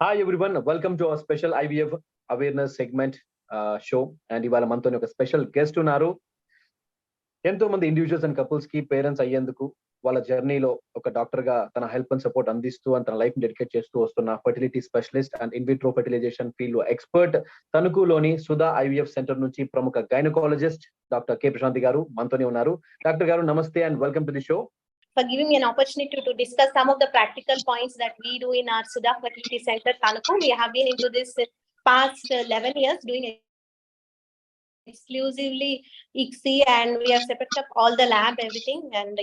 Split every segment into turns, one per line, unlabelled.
Hi everyone, welcome to our special IVF awareness segment show. And ఇవాళ మనతో ఒక special guest ఉన్నారు. ఎంతో మంది ఇండివిజువల్స్ అండ్ కపుల్స్ కి పేరెంట్స్ అయ్యేందుకు వాళ్ళ జర్నీలో ఒక డాక్టర్ గా తన హెల్ప్ అండ్ సపోర్ట్ అందిస్తూ తన లైఫ్ డెడికేట్ చేస్తూ వస్తున్న fertility specialist and in vitro fertilization field లో ఎక్స్పర్ట్ తణుకులోని సుధా ఐవీఎఫ్ సెంటర్ నుంచి ప్రముఖ గైనకాలజిస్ట్ డాక్టర్ కె ప్రశాంతి గారు మనతోనే ఉన్నారు. డాక్టర్ గారు నమస్తే and welcome to the show.
For giving me an opportunity to discuss some of the practical points that we do in our Sudha Fertility Center, Tanuku. We have been into this past 11 years doing exclusively ICSI, and we have set up all the lab, everything, and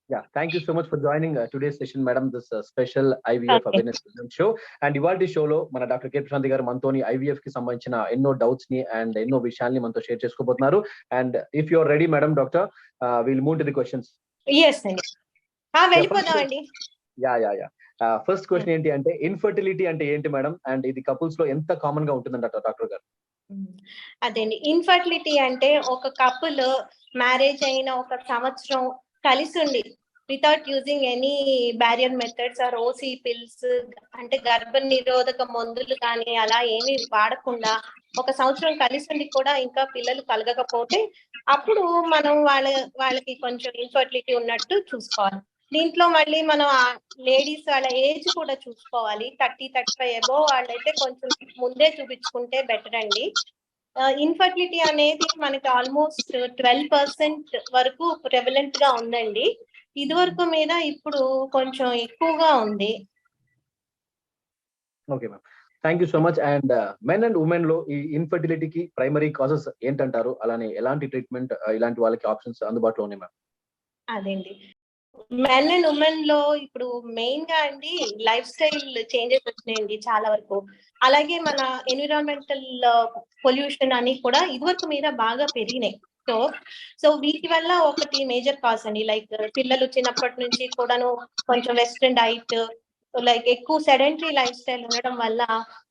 Yeah, thank you so much for joining today's session, madam. This special IVF awareness show. And ivalti show lo mana Dr. K. Prashanti garu mantoni IVF ki sambandhinchina enno doubts ni and enno vishayaలని manto share chesukobothunnaru. And if you are ready, madam, doctor, we'll move to the questions.
Yes, అండి. వెళ్ళిపోదామండి.
Yeah first question ఏంటి అంటే infertility అంటే ఏంటి madam, and ఇది couples లో ఎంత common గా ఉంటుందంట డాక్టర్ గారు?
అదేండి, ఇన్ఫర్టిలిటీ అంటే ఒక కపుల్ మ్యారేజ్ అయిన ఒక సంవత్సరం కలిసి ఉండి without using any barrier methods or OC pills అంటే గర్భ నిరోధక మందులు కానీ అలా ఏమీ వాడకుండా ఒక సంవత్సరం కలిసి ఉండి కూడా ఇంకా పిల్లలు కలగకపోతే అప్పుడు మనం వాళ్ళకి కొంచెం ఇన్ఫర్టిలిటీ ఉన్నట్టు చూసుకోవాలి. దీంట్లో మళ్ళీ మనం లేడీస్ వాళ్ళ ఏజ్ కూడా చూసుకోవాలి. 30-35 అబోవ్ వాళ్ళైతే కొంచెం ముందే చూపించుకుంటే బెటర్ అండి. ఇన్ఫర్టిలిటీ అనేది మనకి ఆల్మోస్ట్ 12% వరకు ప్రెవలెంట్ గా ఉందండి. ఇది వరకు మీద ఇప్పుడు కొంచెం ఎక్కువగా ఉంది.
Okay ma'am, thank you so much. And men and women లో ఈ ఇన్ఫర్టిలిటీకి ప్రైమరీ కాజెస్ ఏంటంటారు? అలానే ఎలాంటి ట్రీట్మెంట్ ఇలాంటి వాళ్ళకి ఆప్షన్స్ అందుబాటులో ఉన్నాయి మ్యామ్?
అదేండి, మెన్ అండ్ ఉమెన్ లో ఇప్పుడు మెయిన్ గా అండి లైఫ్ స్టైల్ చేంజెస్ వచ్చినాయండి చాలా వరకు. అలాగే మన ఎన్విరాన్మెంటల్ పొల్యూషన్ అని కూడా ఇదివరకు మీద బాగా పెరిగినాయి. సో వీటి వల్ల ఒకటి మేజర్ కాజ్ అండి. లైక్ పిల్లలు చిన్నప్పటి నుంచి కూడాను కొంచెం వెస్ట్రన్ డైట్, లైక్ ఎక్కువ సెడెంటరీ లైఫ్ స్టైల్ ఉండడం వల్ల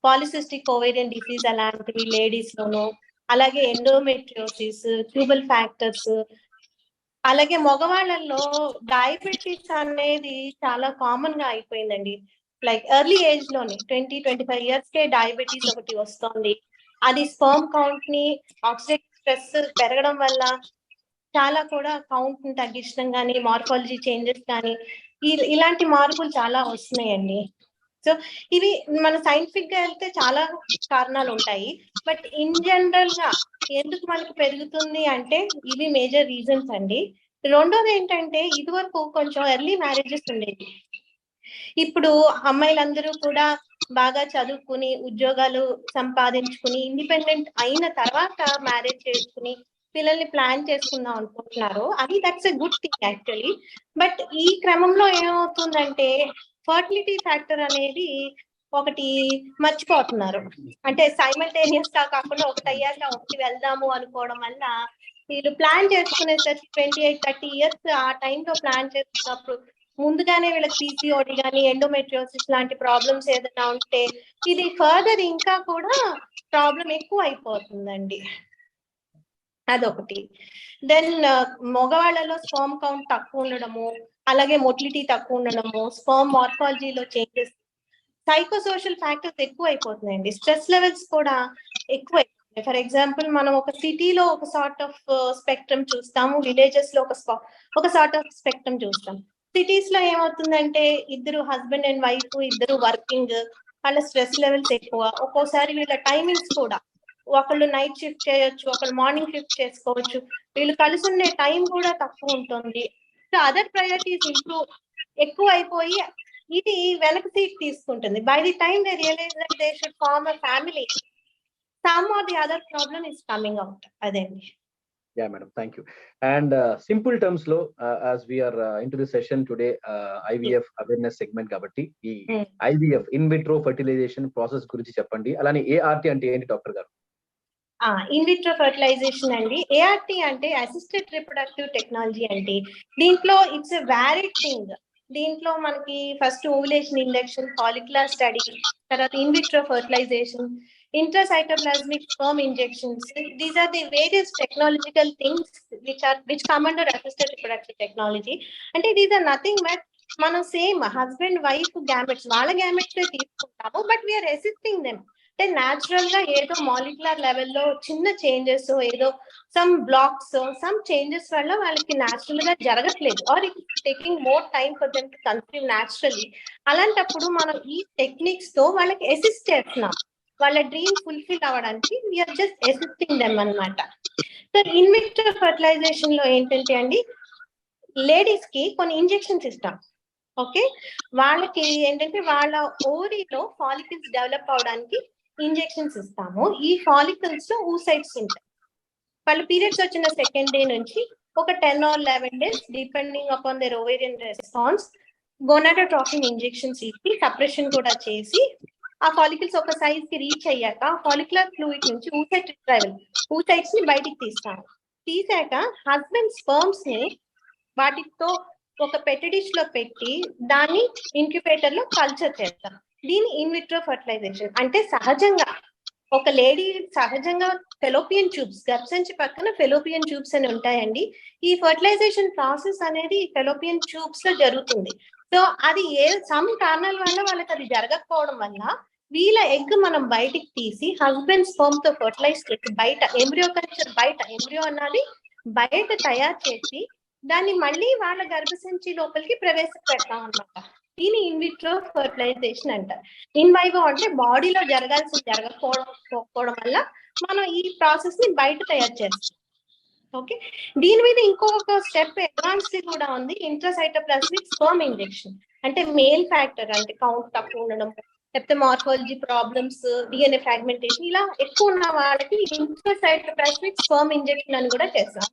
పాలిసిస్టిక్ ఓవేరియన్ డిసీజ్ అలాంటివి లేడీస్ లోను, అలాగే ఎండోమెట్రియోసిస్, ట్యూబల్ ఫ్యాక్టర్స్, అలాగే మగవాళ్ళల్లో డయాబెటీస్ అనేది చాలా కామన్ గా అయిపోయిందండి. లైక్ ఎర్లీ ఏజ్ లోనే 20-25 ఇయర్స్ కే డయాబెటీస్ ఒకటి వస్తుంది. అది స్పర్మ్ కౌంట్ ని, ఆక్సిడేటివ్ స్ట్రెస్ పెరగడం వల్ల చాలా కూడా కౌంట్ ని తగ్గించడం కానీ, మార్ఫాలజీ చేంజెస్ కానీ ఇలాంటి మార్పులు చాలా వస్తున్నాయండి. సో ఇవి మన సైంటిఫిక్ గా వెళ్తే చాలా కారణాలు ఉంటాయి. బట్ ఇన్ జనరల్ గా ఎందుకు మనకి పెరుగుతుంది అంటే ఇవి మేజర్ రీజన్స్ అండి. రెండోది ఏంటంటే ఇదివరకు కొంచెం ఎర్లీ మ్యారేజెస్ ఉండేవి. ఇప్పుడు అమ్మాయిలందరూ కూడా బాగా చదువుకుని ఉద్యోగాలు సంపాదించుకుని ఇండిపెండెంట్ అయిన తర్వాత మ్యారేజ్ చేసుకుని పిల్లల్ని ప్లాన్ చేసుకుందాం అనుకుంటున్నారు. అది that's a good thing actually. But ఈ క్రమంలో ఏమవుతుందంటే ఫర్టిలిటీ ఫ్యాక్టర్ అనేది ఒకటి మర్చిపోతున్నారు. అంటే సైమల్టేనియస్ గా కాకుండా ఒకటి అయ్యాక ఒకటి వెళ్దాము అనుకోవడం వల్ల వీళ్ళు ప్లాన్ చేసుకునేసరికి 28-30 ఇయర్స్ ఆ టైంలో ప్లాన్ చేసుకున్నప్పుడు ముందుగానే వీళ్ళకి పీసీఓడి కానీ ఎండోమెట్రియోసిస్ లాంటి ప్రాబ్లమ్స్ ఏదైనా ఉంటే ఇది ఫర్దర్ ఇంకా కూడా ప్రాబ్లం ఎక్కువ అయిపోతుందండి. అదొకటి. దెన్ మగవాళ్ళలో స్పర్మ్ కౌంట్ తక్కువ ఉండడము, అలాగే మొటిలిటీ తక్కువ ఉండడము, స్పర్మ్ మార్ఫాలజీలో చేంజెస్, సైకోసోషల్ ఫ్యాక్టర్స్ ఎక్కువ అయిపోతున్నాయండి. స్ట్రెస్ లెవెల్స్ కూడా ఎక్కువ అయిపోతున్నాయి. ఫర్ ఎగ్జాంపుల్ మనం ఒక సిటీలో ఒక సార్ట్ ఆఫ్ స్పెక్ట్రమ్ చూస్తాము, విలేజెస్ లో ఒక సార్ట్ ఆఫ్ స్పెక్ట్రమ్ చూస్తాం. సిటీస్ లో ఏమవుతుందంటే ఇద్దరు హస్బెండ్ అండ్ వైఫ్ ఇద్దరు వర్కింగ్, వాళ్ళ స్ట్రెస్ లెవెల్స్ ఎక్కువ. ఒక్కోసారి వీళ్ళ టైమింగ్స్ కూడా ఒకళ్ళు నైట్ షిఫ్ట్ చేయొచ్చు, ఒకళ్ళు మార్నింగ్ షిఫ్ట్ చేసుకోవచ్చు. వీళ్ళు కలిసి ఉండే టైం కూడా తక్కువ ఉంటుంది. సో అదర్ ప్రయారిటీస్ ఇంప్రూవ్ ఎక్కువ అయిపోయి ఇది వెనక సీట్ తీసుకుంటుంది. By the time they realise that they should form a family, some or the other problem is coming out. అదేండి.
Yeah, madam, thank you. And simple terms lo, as we are into the session today, IVF awareness segment kabatti ee IVF in vitro fertilization process guరించి చెప్పండి. అలానే ART అంటే ఏంటి doctor గారు?
In vitro fertilization అండి. ART అంటే assisted reproductive technology అండి. దీంట్లో ఇట్స్ ఎ వ్యాలిడ్ థింగ్. దీంట్లో మనకి first ovulation induction, follicular study, తర్వాత in vitro fertilization, intracytoplasmic sperm injections. These are the various technological things which come under assisted reproductive technology. And these are nothing but మనం same husband wife gametes వాళ్ళ gametes తీసుకుంటాము, but we are assisting them. అంటే natural గా ఏదో molecular లెవెల్లో చిన్న changes, ఏదో some blocks, some changes వల్ల వాళ్ళకి న్యాచురల్ గా జరగట్లేదు, or it taking more time for them to conceive naturally. అలాంటప్పుడు మనం ఈ టెక్నిక్స్ తో వాళ్ళకి అసిస్ట్ చేస్తున్నాం, వాళ్ళ డ్రీమ్ ఫుల్ఫిల్ అవ్వడానికి వీఆర్ జస్ట్ అసిస్టింగ్ దెమ్ అన్నమాట. సో ఇన్ విట్రో ఫర్టిలైజేషన్ లో ఏంటంటే అండి, లేడీస్ కి కొన్ని ఇంజెక్షన్స్ ఇస్తాం. ఓకే, వాళ్ళకి ఏంటంటే వాళ్ళ ఓరీలో ఫాలికల్స్ డెవలప్ అవడానికి ఇంజెక్షన్స్ ఇస్తాము. ఈ ఫాలికల్స్ లో ఊసైట్స్ ఉంటాయి. వాళ్ళు పీరియడ్స్ వచ్చిన సెకండ్ డే నుంచి ఒక 10 or 11 days depending upon there ovarian response gonadotropin injections ఇచ్చి సప్రెషన్ కూడా చేసి ఆ ఫాలికల్స్ ఒక సైజ్ కి రీచ్ అయ్యాక ఫాలిక్యులర్ ఫ్లూయిడ్ నుంచి ఊసైట్ రిట్రైవల్, ఊసైట్స్ ని బయటికి తీస్తాము. తీసాక హస్బెండ్ స్పర్మ్స్ ని వాటితో ఒక పెటడిష్ లో పెట్టి దాన్ని ఇంక్యుబేటర్ లో కల్చర్ చేస్తాం. దీని ఇన్ విట్రో ఫర్టిలైజేషన్ అంటే సహజంగా ఒక లేడీ సహజంగా ఫెలోపియన్ ట్యూబ్స్, గర్భసంచి పక్కన ఫెలోపియన్ ట్యూబ్స్ అని ఉంటాయండి. ఈ ఫర్టిలైజేషన్ ప్రాసెస్ అనేది ఫెలోపియన్ ట్యూబ్స్ లో జరుగుతుంది. సో అది సమ్ కారణాల వల్ల వాళ్ళకి అది జరగకపోవడం వల్ల వీళ్ళ ఎగ్ మనం బయటికి తీసి హస్బెండ్ స్పర్మ్ తో ఫర్టిలైజ్ చేసి బయట ఎంబ్రియో కల్చర్, బయట ఎంబ్రియో అన్నది బయట తయారు చేసి దాన్ని మళ్ళీ వాళ్ళ గర్భసంచి లోపలికి ప్రవేశపెడతాం అన్నమాట. దీని ఇన్ విట్రో ఫర్టిలైజేషన్ అంటారు. ఇన్ వైవో అంటే బాడీలో జరగాల్సింది జరగకపోవడం వల్ల మనం ఈ ప్రాసెస్ ని బయట తయారు చేస్తాం. ఓకే, దీని మీద ఇంకొక స్టెప్ అడ్వాన్స్ కూడా ఉంది, ఇంట్రాసైటోప్లాస్మిక్ స్పర్మ్ ఇంజెక్షన్. అంటే మేల్ ఫ్యాక్టర్ అంటే కౌంట్ తక్కువ ఉండడం, లేకపోతే మార్ఫాలజీ ప్రాబ్లమ్స్, డిఎన్ఏ ఫ్రాగ్మెంటేషన్ ఇలా ఎక్కువ ఉన్న వాళ్ళకి ఇంట్రాసైటోప్లాస్మిక్ స్పర్మ్ ఇంజెక్షన్ అని కూడా చేస్తాం.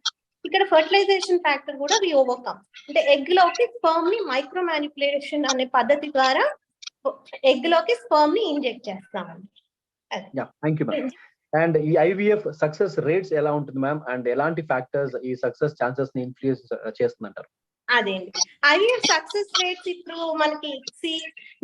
ఇక్కడ ఫర్టిలైజేషన్ ఫ్యాక్టర్ కూడా వి ఓవర్కమ్. అంటే ఎగ్ లోకి స్పర్మ్ ని మైక్రో మ్యానిపులేషన్ అనే పద్ధతి ద్వారా ఎగ్ లోకి స్పర్మ్ ని ఇంజెక్ట్ చేస్తామండి.
Thank you ma'am. అండ్ ఈ ఐవీఎఫ్ సక్సెస్ రేట్స్ ఎలా ఉంటుంది మ్యామ్, అండ్ ఎలాంటి ఫ్యాక్టర్స్ ఈ సక్సెస్ ఛాన్సెస్ ని ఇన్ఫ్లుయెన్స్ చేస్తుందంటారు?
అదేండి, ఐవీఎఫ్ సక్సెస్ రేట్స్ ఇప్పుడు మనకి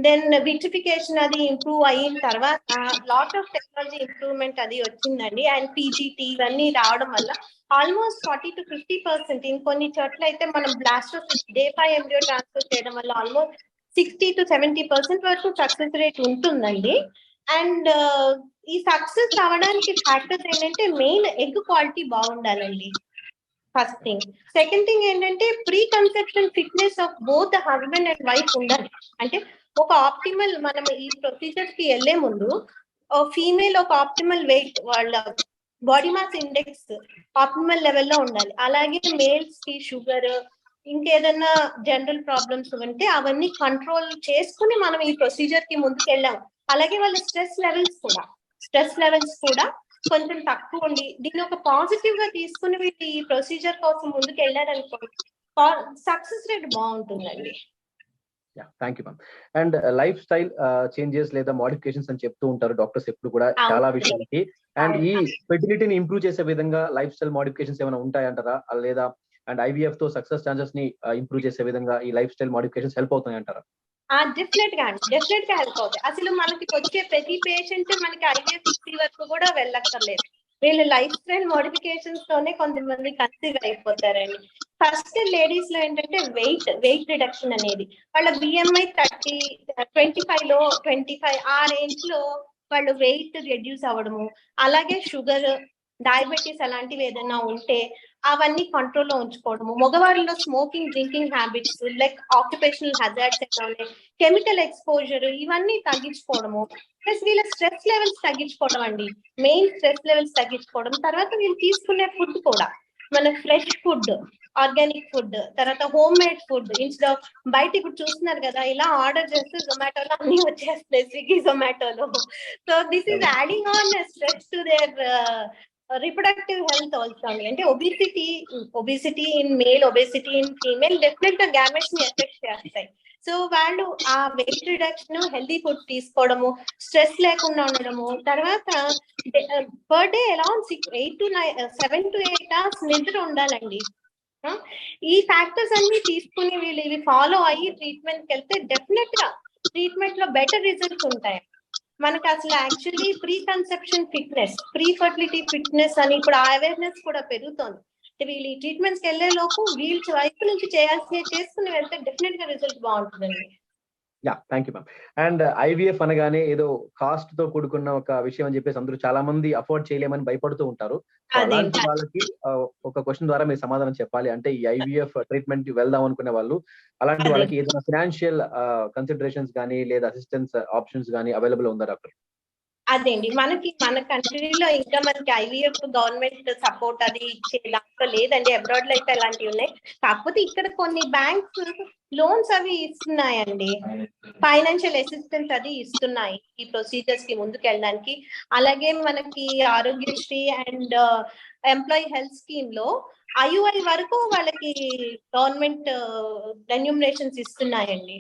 దెన్ విట్రిఫికేషన్ అది ఇంప్రూవ్ అయిన తర్వాత లాట్ ఆఫ్ టెక్నాలజీ ఇంప్రూవ్మెంట్ అది వచ్చిందండి. అండ్ పీజీటీ ఇవన్నీ రావడం వల్ల ఆల్మోస్ట్ 40 to 50%, ఇంకొన్ని చోట్ల అయితే మనం బ్లాస్టోసిస్ట్ డే 5 ఎంబ్రియో ట్రాన్స్ఫర్ చేయడం వల్ల ఆల్మోస్ట్ 60 to 70% వరకు సక్సెస్ రేట్ ఉంటుందండి. అండ్ ఈ సక్సెస్ అవడానికి ఫ్యాక్టర్స్ ఏంటంటే మెయిన్ ఎగ్ క్వాలిటీ బాగుండాలండి, ఫస్ట్ థింగ్. సెకండ్ థింగ్ ఏంటంటే pre conception fitness of both the husband and wife ఉండాలి. అంటే ఒక ఆప్టిమల్, మనం ఈ ప్రొసీజర్స్ కి వెళ్లే ముందు ఫీమేల్ ఒక ఆప్టిమల్ వెయిట్, వాళ్ళ బాడీ మాస్ ఇండెక్స్ ఆప్టిమల్ లెవెల్లో ఉండాలి. అలాగే మేల్స్ కి షుగర్, ఇంకేదన్నా జనరల్ ప్రాబ్లమ్స్ ఉంటే అవన్నీ కంట్రోల్ చేసుకుని మనం ఈ ప్రొసీజర్ కి ముందుకు వెళ్ళాం. అలాగే వాళ్ళ స్ట్రెస్ లెవెల్స్ కూడా కొంచెం తక్కువ ఉండి దీన్ని ఒక పాజిటివ్ గా తీసుకుని వీళ్ళు ఈ ప్రొసీజర్ కోసం ముందుకు వెళ్ళారనుకో సక్సెస్ రేట్ బాగుంటుందండి.
Thank you ma'am. And life style changes లేదా మోడిఫికేషన్స్ అని చెప్తూ ఉంటారు డాక్టర్స్ ఎప్పుడు కూడా చాలా విషయాలకి. అండ్ ఈ ఫెర్టిలిటీని ఇంప్రూవ్ చేసే విధంగా లైఫ్ స్టైల్ మోడిఫికేషన్స్ ఏమైనా ఉంటాయంటారా, లేదా అండ్ ఐవీఎఫ్ తో సక్సెస్ ఛాన్సెస్ ని ఇంప్రూవ్ చేసే విధంగా ఈ లైఫ్ స్టైల్ మోడిఫికేషన్స్ హెల్ప్ అవుతాయి అంటారా?
డెఫినెట్ గా హెల్ప్ అవుతాయి. అసలు మనకి వచ్చే ప్రతి పేషెంట్ మనకి ఐవీఎఫ్ వరకు కూడా వెళ్ళక్కర్లేదు, వీళ్ళు లైఫ్ స్టైల్ మోడిఫికేషన్స్ తోనే కొంతమంది కన్సీవ్ అయిపోతారండి. ఫస్ట్ లేడీస్ లో ఏంటంటే వెయిట్ రిడక్షన్ అనేది, వాళ్ళ బిఎంఐ 25 ఆ రేంజ్ లో వాళ్ళు వెయిట్ రెడ్యూస్ అవ్వడము, అలాగే షుగర్, డయాబెటీస్ అలాంటివి ఏదైనా ఉంటే అవన్నీ కంట్రోల్లో ఉంచుకోవడము, మగవారిలో smoking, drinking habits, like occupational hazards ఏమైనా, కెమికల్ ఎక్స్పోజర్ ఇవన్నీ తగ్గించుకోవడము, ప్లస్ వీళ్ళ స్ట్రెస్ లెవెల్స్ తగ్గించుకోవడం అండి, మెయిన్ స్ట్రెస్ లెవెల్స్ తగ్గించుకోవడం. తర్వాత వీళ్ళు తీసుకునే ఫుడ్ కూడా మన ఫ్రెష్ ఫుడ్, ఆర్గానిక్ ఫుడ్, తర్వాత home made food, instead of బయట ఇప్పుడు చూస్తున్నారు కదా ఇలా ఆర్డర్ చేస్తే జొమాటోలో అన్ని వచ్చేస్తున్నాయి, స్విగ్గీ జొమాటోలో. So this is adding on stress to their reproductive health also అండి. అంటే obesity in male, obesity in female definite గా గ్యామెట్స్ ని ఎఫెక్ట్ చేస్తాయి. సో వాళ్ళు ఆ వెయిట్ రిడక్షన్, హెల్తీ ఫుడ్ తీసుకోవడము, స్ట్రెస్ లేకుండా ఉండడము, తర్వాత per day around 7 to 8 hours నిద్ర ఉండాలండి. ఈ ఫ్యాక్టర్స్ అన్ని తీసుకుని వీళ్ళు ఇవి ఫాలో అయ్యి ట్రీట్మెంట్ కి వెళ్తే డెఫినెట్ గా ట్రీట్మెంట్ లో బెటర్ రిజల్ట్స్ ఉంటాయి. మనకి అసలు actually pre conception fitness, pre fertility fitness అని ఇప్పుడు అవేర్నెస్ కూడా పెరుగుతోంది. వీళ్ళు ఈ ట్రీట్మెంట్స్ కి వెళ్లే లోపు వీళ్ళ వైపు నుంచి చేసుకుని వెళ్తే డెఫినెట్ గా రిజల్ట్ బాగుంటుందండి.
Yeah, thank you ma'am. And IVF అనగానే ఏదో కాస్ట్ తో కూడుకున్న ఒక విషయం అని చెప్పేసి అందరూ చాలా మంది అఫోర్డ్ చేయలేమని భయపడుతూ ఉంటారు. సో అలాంటి వాళ్ళకి ఒక క్వశ్చన్ ద్వారా మీరు సమాధానం చెప్పాలి. అంటే ఈ ఐవీఎఫ్ ట్రీట్మెంట్ కి వెళ్దాం అనుకునే వాళ్ళు, అలాంటి వాళ్ళకి ఏదైనా ఫైనాన్షియల్ కన్సిడరేషన్స్ కానీ లేదా అసిస్టెన్స్ ఆప్షన్స్ కానీ అవైలబుల్ ఉందా డాక్టర్?
అదేండి, మన కంట్రీలో ఇంకా మనకి ఐవీఎఫ్ గవర్నమెంట్ సపోర్ట్ అది ఇచ్చే దాంట్లో లేదండి. అబ్రాడ్ లో అయితే అలాంటివి ఉన్నాయి. కాకపోతే ఇక్కడ కొన్ని బ్యాంక్స్ లోన్స్ అవి ఇస్తున్నాయండి, ఫైనాన్షియల్ అసిస్టెన్స్ అది ఇస్తున్నాయి ఈ ప్రొసీజర్స్ కి ముందుకు వెళ్ళడానికి. అలాగే మనకి Aarogyasri and employee health scheme లో ఐయుఐ వరకు వాళ్ళకి గవర్నమెంట్ రెన్యూమరేషన్స్ ఇస్తున్నాయండి.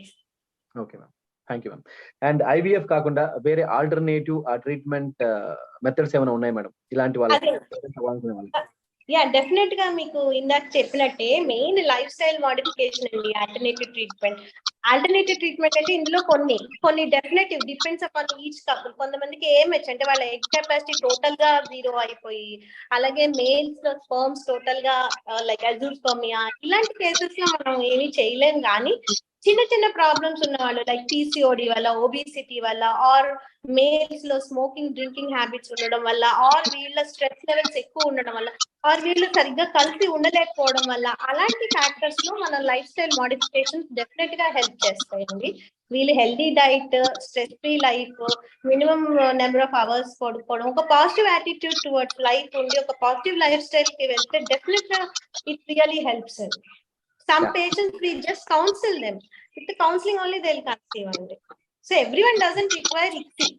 Okay ma'am, thank you ma'am. And IVF కాకుండా వేరే ఆల్టర్నేటివ్ ట్రీట్మెంట్ మెథడ్స్ ఏమైనా ఉన్నాయి మేడం ఇలాంటి వాళ్ళకి?
యా, డెఫినెట్ గా మీకు ఇందాక చెప్పినట్టే మెయిన్ లైఫ్ స్టైల్ మోడిఫికేషన్ అండి ఆల్టర్నేటివ్ ట్రీట్మెంట్. ఆల్టర్నేటివ్ ట్రీట్మెంట్ అంటే ఇందులో కొన్ని definitive depends upon each couple. కొంతమందికి ఏమొచ్చు అంటే వాళ్ళ ఎగ్ కెపాసిటీ టోటల్ గా 0 అయిపోయి, అలాగే మేల్స్ లో స్పర్మ్స్ టోటల్ గా లైక్ అజూస్పర్మియా, ఇలాంటి కేసెస్ లో మనం ఏమీ చేయలేం. కానీ చిన్న ప్రాబ్లమ్స్ ఉన్న వాళ్ళు లైక్ పీసీఓడి వల్ల, ఒబిసిటీ వల్ల, ఆర్ మేల్స్ లో స్మోకింగ్ డ్రింకింగ్ హ్యాబిట్స్ ఉండడం వల్ల, ఆర్ వీళ్ళ స్ట్రెస్ లెవెల్స్ ఎక్కువ ఉండడం వల్ల, ఆర్ వీళ్ళు సరిగ్గా కలిసి ఉండలేకపోవడం వల్ల, అలాంటి ఫ్యాక్టర్స్ లో మన లైఫ్ స్టైల్ మోడిఫికేషన్స్ డెఫినెట్ గా హెల్ప్ చేస్తాయండి. వీళ్ళు healthy diet, stress free life, minimum number of hours పడుకోవడం, ఒక పాజిటివ్ యాటిట్యూడ్ టువర్డ్స్ లైఫ్ ఉండి ఒక పాజిటివ్ లైఫ్ స్టైల్ కి వెళ్తే డెఫినెట్ గా ఇట్ రియలీ హెల్ప్స్ అండి. Some patients we just counsel them. With the counseling only they'll conceive only. So everyone doesn't require ICSI.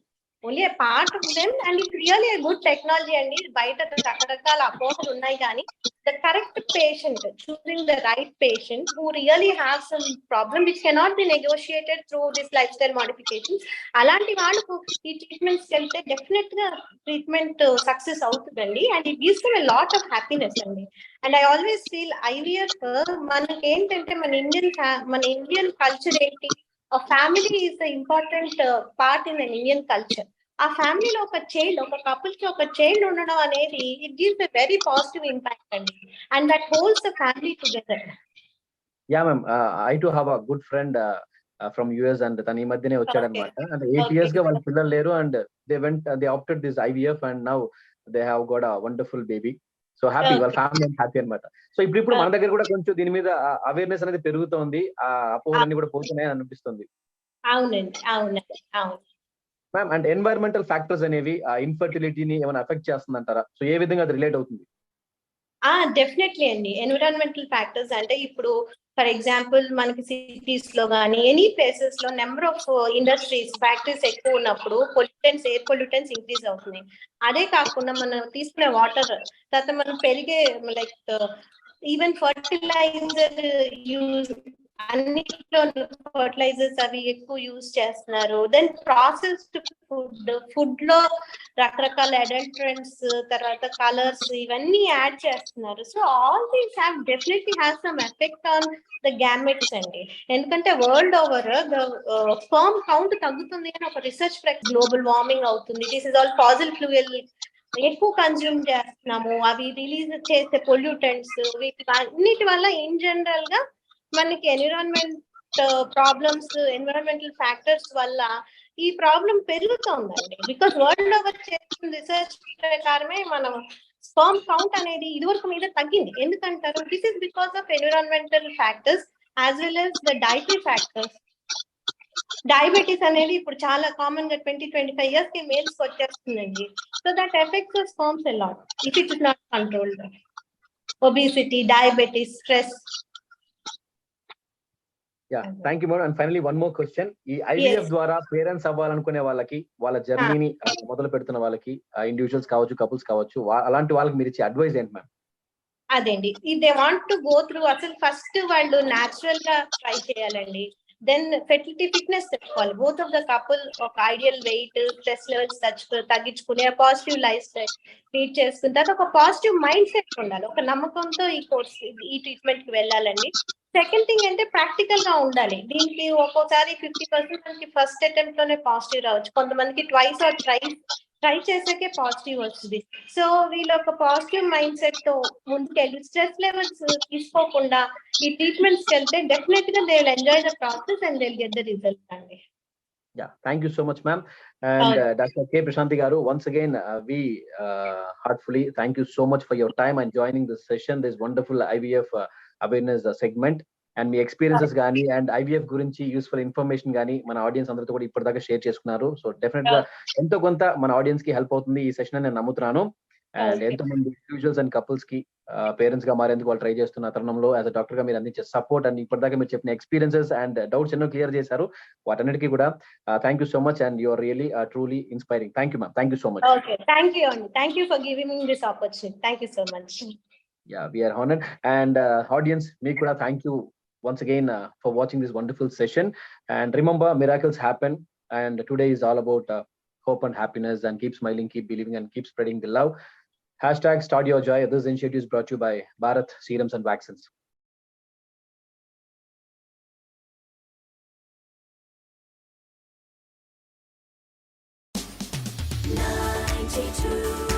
Only a part of them, and it's really a good technology. And బయట రకరకాల అపోహలు ఉన్నాయి కానీ the correct patient, choosing the right patient who really have some problem which cannot be negotiated through this lifestyle modifications, అలాంటి వాళ్ళకు ఈ treatments వెళ్తే definite గా ట్రీట్మెంట్ సక్సెస్ అవుతుందండి. And it gives them a lot of happiness అండి. And I always feel IVF మనకి ఏంటంటే మన ఇండియన్ కల్చర్ ఏంటి, ఆ family is the important part in Indian culture. ఆ ఫ్యామిలీలో ఒక చైల్డ్, ఒక కపుల్ కి ఒక చైల్డ్ ఉండడం అనేది it gives a very positive impact అండి. And that holds the family together.
Yeah ma'am, I too have a good friend from US and తను ఈ మధ్యనే వచ్చాడు అనమాట. అంటే 8 years గా వాళ్ళ పిల్లలు లేరు and they opted this IVF and now they have got a wonderful baby. So happy, వాళ్ళ ఫ్యామిలీ హ్యాపీ అనమాట. సో ఇప్పుడు మన దగ్గర కూడా కొంచెం దీని మీద అవేర్నెస్ అనేది పెరుగుతోంది, ఆ అపోహలన్నీ కూడా పోతున్నాయి అనిపిస్తుంది.
అవునండి, అవునండి, అవును
మ్యామ్. అండ్ ఎన్వైరన్మెంటల్ ఫ్యాక్టర్స్ అనేవి ఇన్ఫర్టిలిటీని ఏమైనా ఎఫెక్ట్ చేస్తుందంటారా? సో ఏ విధంగా అది రిలేట్ అవుతుంది?
డెఫినెట్లీ అండి. ఎన్విరాన్మెంటల్ ఫ్యాక్టర్స్ అంటే ఇప్పుడు ఫర్ ఎగ్జాంపుల్ మనకి సిటీస్ లో కానీ ఎనీ ప్లేసెస్ లో నెంబర్ ఆఫ్ ఇండస్ట్రీస్, ఫ్యాక్టరీస్ ఎక్కువ ఉన్నప్పుడు ఎయిర్ పొల్యూటెన్స్ ఇంక్రీజ్ అవుతున్నాయి. అదే కాకుండా మనం తీసుకునే వాటర్, తర్వాత మనం పెరిగే లైక్ ఈవెన్ ఫర్టిలైజర్ యూజ్, అన్నిట్లో ఫర్టిలైజర్స్ అవి ఎక్కువ యూజ్ చేస్తున్నారు. దెన్ ప్రాసెస్డ్ ఫుడ్ లో రకరకాల అడల్టరెంట్స్, తర్వాత కలర్స్ ఇవన్నీ యాడ్ చేస్తున్నారు. So all these have definitely have some effect on the gametes అండి. ఎందుకంటే world over the sperm count తగ్గుతుంది అని ఒక రీసెర్చ్ గ్లోబల్ వార్మింగ్ అవుతుంది. This is all fossil fuel ఎక్కువ కన్జ్యూమ్ చేస్తున్నాము, అవి రిలీజ్ చేసే పొల్యూటెంట్స్, వీటి అన్నిటి వల్ల ఇన్ జనరల్ గా మనకి ఎన్విరాన్మెంట్ ప్రాబ్లమ్స్, ఎన్విరాన్మెంటల్ ఫ్యాక్టర్స్ వల్ల ఈ ప్రాబ్లం పెరుగుతుందండి. బికాస్ వరల్డ్ ఓవర్ చేసిన రీసెర్చ్ ప్రకారమే మనం స్పర్మ్ కౌంట్ అనేది ఇదివరకు మీద తగ్గింది. ఎందుకంటారు? This is because of environmental factors as well as the dietary factors. Diabetes అనేది ఇప్పుడు చాలా కామన్ గా 20-25 years కి మేల్స్ కి వచ్చేస్తుందండి. So that effects sperms a lot if it is not controlled. Obesity, diabetes, stress.
Yeah, thank you madam. And finally one more question. ఈ IVF ద్వారా parents అవ్వాలనుకునే వాళ్ళకి, వాళ్ళ జర్నీని మొదలు పెడుతున్న వాళ్ళకి, ఇండివిజువల్స్ కావచ్చు, కపుల్స్ కావచ్చు, అలాంటి వాళ్ళకి మీరు ఇచ్చే అడ్వైస్ ఏంటి మ్యామ్?
అదేండి, if they want to go through, అసలు ఫస్ట్ వాళ్ళు న్యాచురల్ గా ట్రై చేయాలండి. దెన్ ఫెర్టిలిటీ ఫిట్నెస్ తెచ్చుకోవాలి. బోత్ ఆఫ్ ద కపుల్ ఒక ఐడియల్ వెయిట్, స్ట్రెస్ లెవెల్స్ తగ్గించుకుని పాజిటివ్ లైఫ్ స్టైల్ లీడ్ చేసుకున్న తర్వాత ఒక పాజిటివ్ మైండ్ సెట్ ఉండాలి. ఒక నమ్మకంతో ఈ ట్రీట్మెంట్ కి వెళ్ళాలండి. సెకండ్ థింగ్ అంటే ప్రాక్టికల్ గా ఉండాలి. దీనికి ఒక్కోసారి 50% ఫస్ట్ అటెంప్ట్ లోనే పాజిటివ్ రావచ్చు, కొంతమందికి ట్వైస్ ఆర్ థ్రైస్ ట్రై చేసాకే పాజిటివ్ వస్తుంది. సో వీళ్ళు ఒక పాజిటివ్ మైండ్ సెట్ తో ముందుకెళ్ళి స్ట్రెస్ లెవెల్స్ తీసుకోకుండా ఈ ట్రీట్మెంట్స్ వెళ్తే డెఫినెట్ గా they will enjoy the process and they will get the result అండి.
Yeah, thank you so much, ma'am. And Dr. K. Prashanti Garu, once again, we heartfully thank you so much for your time and joining this session, this wonderful IVF awareness segment. And me experiences కానీ and IVF గురించి useful information కానీ మన audience అందరితో కూడా ఇప్పటిదాకా share చేసుకున్నారు. So definite గా ఎంతో కొంత మన ఆడియన్స్ కి హెల్ప్ అవుతుంది ఈ సెషన్ అని నేను నమ్ముతున్నాను. అండ్ ఎంతో మంది ఇండివిజువల్స్ అండ్ కపుల్స్ కి పేరెంట్స్ గా మారేందుకు వాళ్ళు ట్రై చేస్తున్న తరుణంలో యాజ్ అ డాక్టర్ గా మీరు అందించే సపోర్ట్ అండ్ ఇప్పటిదాకా మీరు చెప్పిన ఎక్స్పీరియన్సెస్ అండ్ డౌట్స్ ఎన్నో క్లియర్ చేశారు. వాటన్నిటికీ కూడా thank you so much and you are really truly inspiring. Thank you ma'am. Thank you so much.
Okay, thank you అండి. Thank you for giving me this opportunity. Thank you so much.
Yeah, we are honored. And audience, me kuda thank you once again for watching this wonderful session. And remember, miracles happen. And today is all about hope and happiness. And keep smiling, keep believing, and keep spreading the love. Hashtag Start Your Joy. This initiative is brought to you by Bharat Serums and Vaccines.
92